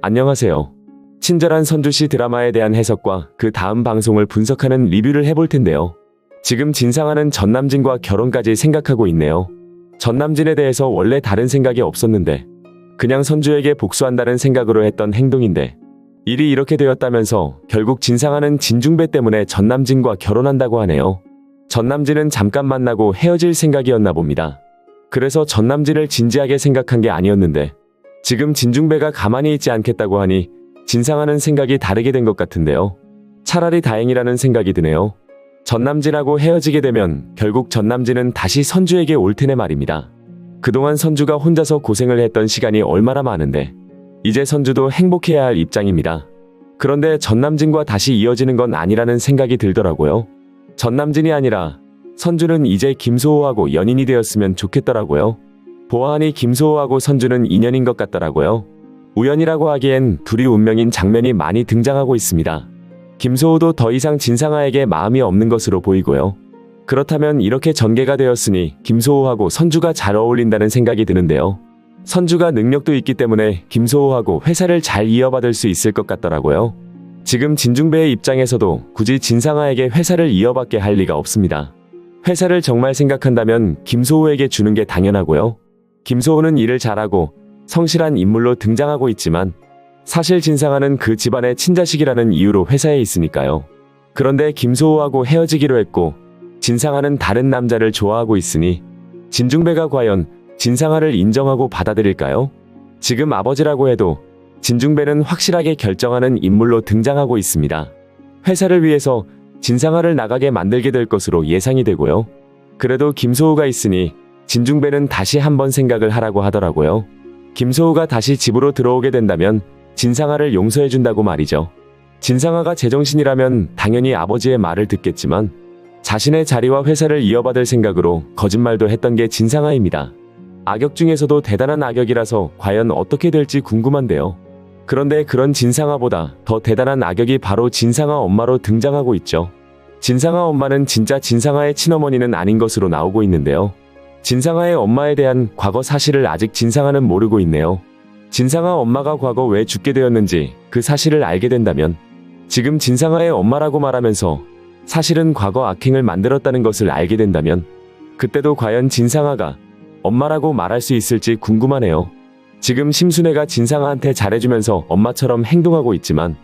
안녕하세요. 친절한 선주씨 드라마에 대한 해석과 그 다음 방송을 분석하는 리뷰를 해볼 텐데요. 지금 진상아는 전남진과 결혼까지 생각하고 있네요. 전남진에 대해서 원래 다른 생각이 없었는데 그냥 선주에게 복수한다는 생각으로 했던 행동인데 일이 이렇게 되었다면서 결국 진상아는 진중배 때문에 전남진과 결혼한다고 하네요. 전남진은 잠깐 만나고 헤어질 생각이었나 봅니다. 그래서 전남진을 진지하게 생각한 게 아니었는데 지금 진중배가 가만히 있지 않겠다고 하니 진상아는 생각이 다르게 된 것 같은데요. 차라리 다행이라는 생각이 드네요. 전남진하고 헤어지게 되면 결국 전남진은 다시 선주에게 올 테네 말입니다. 그동안 선주가 혼자서 고생을 했던 시간이 얼마나 많은데 이제 선주도 행복해야 할 입장입니다. 그런데 전남진과 다시 이어지는 건 아니라는 생각이 들더라고요. 전남진이 아니라 선주는 이제 김소호하고 연인이 되었으면 좋겠더라고요. 보아하니 김소호하고 선주는 인연인 것 같더라고요. 우연이라고 하기엔 둘이 운명인 장면이 많이 등장하고 있습니다. 김소호도 더 이상 진상아에게 마음이 없는 것으로 보이고요. 그렇다면 이렇게 전개가 되었으니 김소호하고 선주가 잘 어울린다는 생각이 드는데요. 선주가 능력도 있기 때문에 김소호하고 회사를 잘 이어받을 수 있을 것 같더라고요. 지금 진중배의 입장에서도 굳이 진상아에게 회사를 이어받게 할 리가 없습니다. 회사를 정말 생각한다면 김소호에게 주는 게 당연하고요. 김소호는 일을 잘하고 성실한 인물로 등장하고 있지만 사실 진상아는 그 집안의 친자식이라는 이유로 회사에 있으니까요. 그런데 김소호하고 헤어지기로 했고 진상아는 다른 남자를 좋아하고 있으니 진중배가 과연 진상아를 인정하고 받아들일까요? 지금 아버지라고 해도 진중배는 확실하게 결정하는 인물로 등장하고 있습니다. 회사를 위해서 진상아를 나가게 만들게 될 것으로 예상이 되고요. 그래도 김소호가 있으니 진중배는 다시 한번 생각을 하라고 하더라고요. 김소호가 다시 집으로 들어오게 된다면 진상아를 용서해준다고 말이죠. 진상아가 제정신이라면 당연히 아버지의 말을 듣겠지만 자신의 자리와 회사를 이어받을 생각으로 거짓말도 했던 게 진상아입니다. 악역 중에서도 대단한 악역이라서 과연 어떻게 될지 궁금한데요. 그런데 그런 진상아보다 더 대단한 악역이 바로 진상아 엄마로 등장하고 있죠. 진상아 엄마는 진짜 진상아의 친어머니는 아닌 것으로 나오고 있는데요. 진상아의 엄마에 대한 과거 사실을 아직 진상아는 모르고 있네요. 진상아 엄마가 과거 왜 죽게 되었는지 그 사실을 알게 된다면 지금 진상아의 엄마라고 말하면서 사실은 과거 악행을 만들었다는 것을 알게 된다면 그때도 과연 진상아가 엄마라고 말할 수 있을지 궁금하네요. 지금 심순애가 진상아한테 잘해주면서 엄마처럼 행동하고 있지만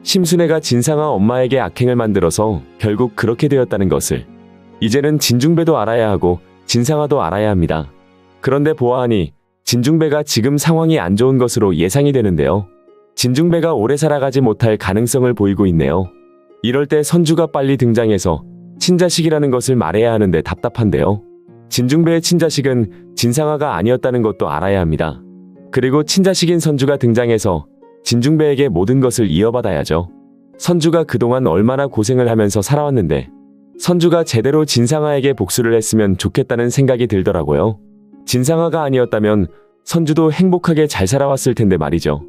심순애가 진상아 엄마에게 악행을 만들어서 결국 그렇게 되었다는 것을 이제는 진중배도 알아야 하고 진상아도 알아야 합니다. 그런데 보아하니 진중배가 지금 상황이 안 좋은 것으로 예상이 되는데요. 진중배가 오래 살아가지 못할 가능성을 보이고 있네요. 이럴 때 선주가 빨리 등장해서 친자식이라는 것을 말해야 하는데 답답한데요. 진중배의 친자식은 진상아가 아니었다는 것도 알아야 합니다. 그리고 친자식인 선주가 등장해서 진중배에게 모든 것을 이어받아야죠. 선주가 그동안 얼마나 고생을 하면서 살아왔는데 선주가 제대로 진상아에게 복수를 했으면 좋겠다는 생각이 들더라고요. 진상아가 아니었다면 선주도 행복하게 잘 살아왔을 텐데 말이죠.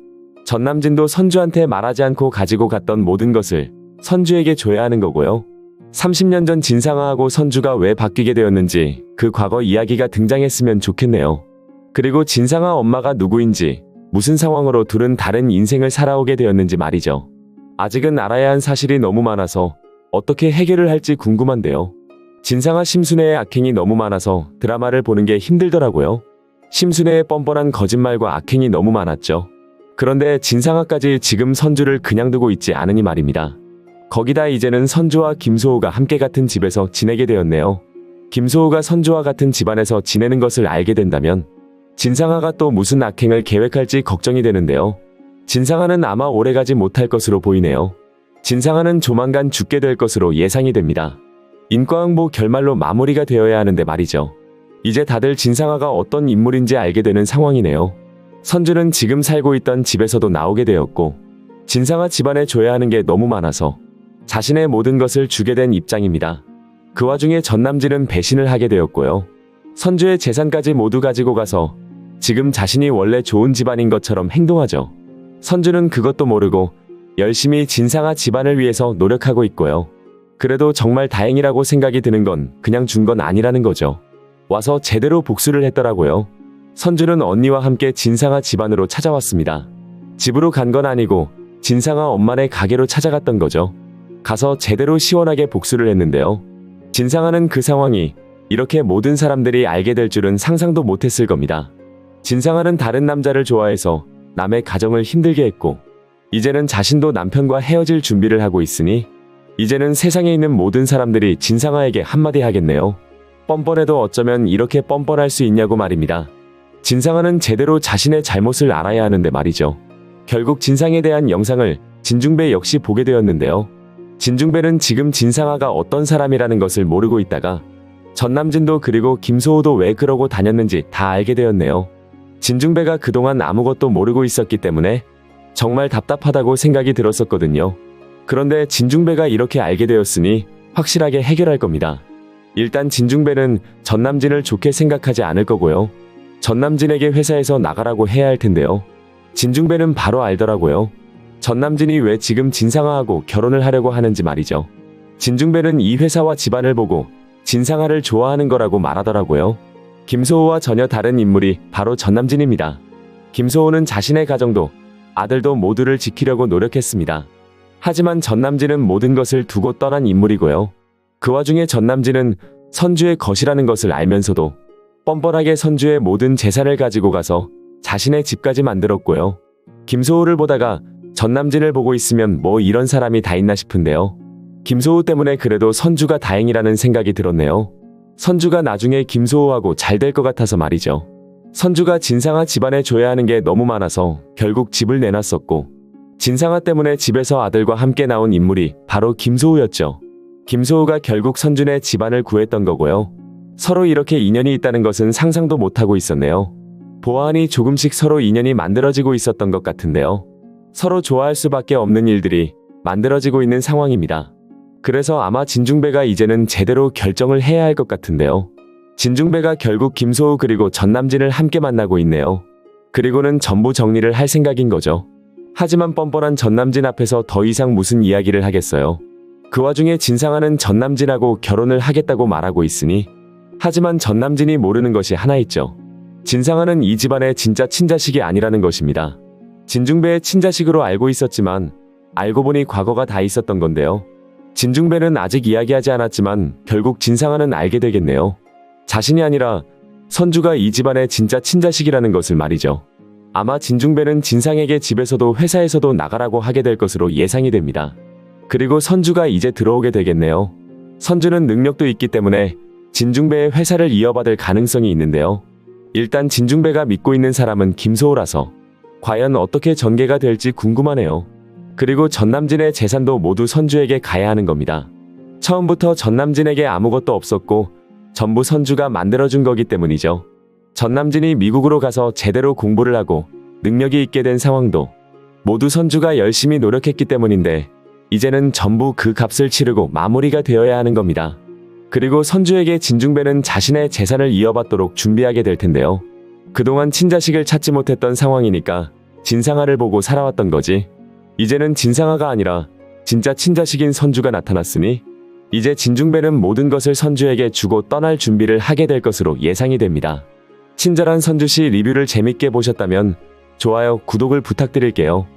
전남진도 선주한테 말하지 않고 가지고 갔던 모든 것을 선주에게 줘야 하는 거고요. 30년 전 진상아하고 선주가 왜 바뀌게 되었는지 그 과거 이야기가 등장했으면 좋겠네요. 그리고 진상아 엄마가 누구인지 무슨 상황으로 둘은 다른 인생을 살아오게 되었는지 말이죠. 아직은 알아야 한 사실이 너무 많아서 어떻게 해결을 할지 궁금한데요. 진상아 심순애의 악행이 너무 많아서 드라마를 보는 게 힘들더라고요. 심순애의 뻔뻔한 거짓말과 악행이 너무 많았죠. 그런데 진상아까지 지금 선주를 그냥 두고 있지 않으니 말입니다. 거기다 이제는 선주와 김소호가 함께 같은 집에서 지내게 되었네요. 김소호가 선주와 같은 집안에서 지내는 것을 알게 된다면 진상아가 또 무슨 악행을 계획할지 걱정이 되는데요. 진상아는 아마 오래가지 못할 것으로 보이네요. 진상아는 조만간 죽게 될 것으로 예상이 됩니다. 인과응보 결말로 마무리가 되어야 하는데 말이죠. 이제 다들 진상아가 어떤 인물인지 알게 되는 상황이네요. 선주는 지금 살고 있던 집에서도 나오게 되었고 진상아 집안에 줘야 하는 게 너무 많아서 자신의 모든 것을 주게 된 입장입니다. 그 와중에 전남진은 배신을 하게 되었고요. 선주의 재산까지 모두 가지고 가서 지금 자신이 원래 좋은 집안인 것처럼 행동하죠. 선주는 그것도 모르고 열심히 진상아 집안을 위해서 노력하고 있고요. 그래도 정말 다행이라고 생각이 드는 건 그냥 준 건 아니라는 거죠. 와서 제대로 복수를 했더라고요. 선주는 언니와 함께 진상아 집안으로 찾아왔습니다. 집으로 간 건 아니고 진상아 엄마네 가게로 찾아갔던 거죠. 가서 제대로 시원하게 복수를 했는데요. 진상아는 그 상황이 이렇게 모든 사람들이 알게 될 줄은 상상도 못했을 겁니다. 진상아는 다른 남자를 좋아해서 남의 가정을 힘들게 했고 이제는 자신도 남편과 헤어질 준비를 하고 있으니 이제는 세상에 있는 모든 사람들이 진상아에게 한마디 하겠네요. 뻔뻔해도 어쩌면 이렇게 뻔뻔할 수 있냐고 말입니다. 진상아는 제대로 자신의 잘못을 알아야 하는데 말이죠. 결국 진상에 대한 영상을 진중배 역시 보게 되었는데요. 진중배는 지금 진상아가 어떤 사람이라는 것을 모르고 있다가 전남진도 그리고 김소호도 왜 그러고 다녔는지 다 알게 되었네요. 진중배가 그동안 아무것도 모르고 있었기 때문에 정말 답답하다고 생각이 들었었거든요. 그런데 진중배가 이렇게 알게 되었으니 확실하게 해결할 겁니다. 일단 진중배는 전남진을 좋게 생각하지 않을 거고요. 전남진에게 회사에서 나가라고 해야 할 텐데요. 진중배는 바로 알더라고요. 전남진이 왜 지금 진상아하고 결혼을 하려고 하는지 말이죠. 진중배는 이 회사와 집안을 보고 진상아를 좋아하는 거라고 말하더라고요. 김소호와 전혀 다른 인물이 바로 전남진입니다. 김소호는 자신의 가정도 아들도 모두를 지키려고 노력했습니다. 하지만 전남진은 모든 것을 두고 떠난 인물이고요. 그 와중에 전남진은 선주의 것이라는 것을 알면서도 뻔뻔하게 선주의 모든 재산을 가지고 가서 자신의 집까지 만들었고요. 김소호를 보다가 전남진을 보고 있으면 뭐 이런 사람이 다 있나 싶은데요. 김소호 때문에 그래도 선주가 다행이라는 생각이 들었네요. 선주가 나중에 김소호하고 잘 될 것 같아서 말이죠. 선주가 진상아 집안에 줘야 하는 게 너무 많아서 결국 집을 내놨었고 진상아 때문에 집에서 아들과 함께 나온 인물이 바로 김소호였죠. 김소호가 결국 선준의 집안을 구했던 거고요. 서로 이렇게 인연이 있다는 것은 상상도 못하고 있었네요. 보아하니 조금씩 서로 인연이 만들어지고 있었던 것 같은데요. 서로 좋아할 수밖에 없는 일들이 만들어지고 있는 상황입니다. 그래서 아마 진중배가 이제는 제대로 결정을 해야 할 것 같은데요. 진중배가 결국 김소호 그리고 전남진을 함께 만나고 있네요. 그리고는 전부 정리를 할 생각인 거죠. 하지만 뻔뻔한 전남진 앞에서 더 이상 무슨 이야기를 하겠어요. 그 와중에 진상아는 전남진하고 결혼을 하겠다고 말하고 있으니 하지만 전남진이 모르는 것이 하나 있죠. 진상아는 이 집안의 진짜 친자식이 아니라는 것입니다. 진중배의 친자식으로 알고 있었지만 알고 보니 과거가 다 있었던 건데요. 진중배는 아직 이야기하지 않았지만 결국 진상아는 알게 되겠네요. 자신이 아니라 선주가 이 집안의 진짜 친자식이라는 것을 말이죠. 아마 진중배는 진상에게 집에서도 회사에서도 나가라고 하게 될 것으로 예상이 됩니다. 그리고 선주가 이제 들어오게 되겠네요. 선주는 능력도 있기 때문에 진중배의 회사를 이어받을 가능성이 있는데요. 일단 진중배가 믿고 있는 사람은 김소호라서 과연 어떻게 전개가 될지 궁금하네요. 그리고 전남진의 재산도 모두 선주에게 가야 하는 겁니다. 처음부터 전남진에게 아무것도 없었고 전부 선주가 만들어준 거기 때문이죠. 전남진이 미국으로 가서 제대로 공부를 하고 능력이 있게 된 상황도 모두 선주가 열심히 노력했기 때문인데 이제는 전부 그 값을 치르고 마무리가 되어야 하는 겁니다. 그리고 선주에게 진중배는 자신의 재산을 이어받도록 준비하게 될 텐데요. 그동안 친자식을 찾지 못했던 상황이니까 진상아를 보고 살아왔던 거지. 이제는 진상아가 아니라 진짜 친자식인 선주가 나타났으니 이제 진중배는 모든 것을 선주에게 주고 떠날 준비를 하게 될 것으로 예상이 됩니다. 친절한 선주씨 리뷰를 재밌게 보셨다면 좋아요, 구독을 부탁드릴게요.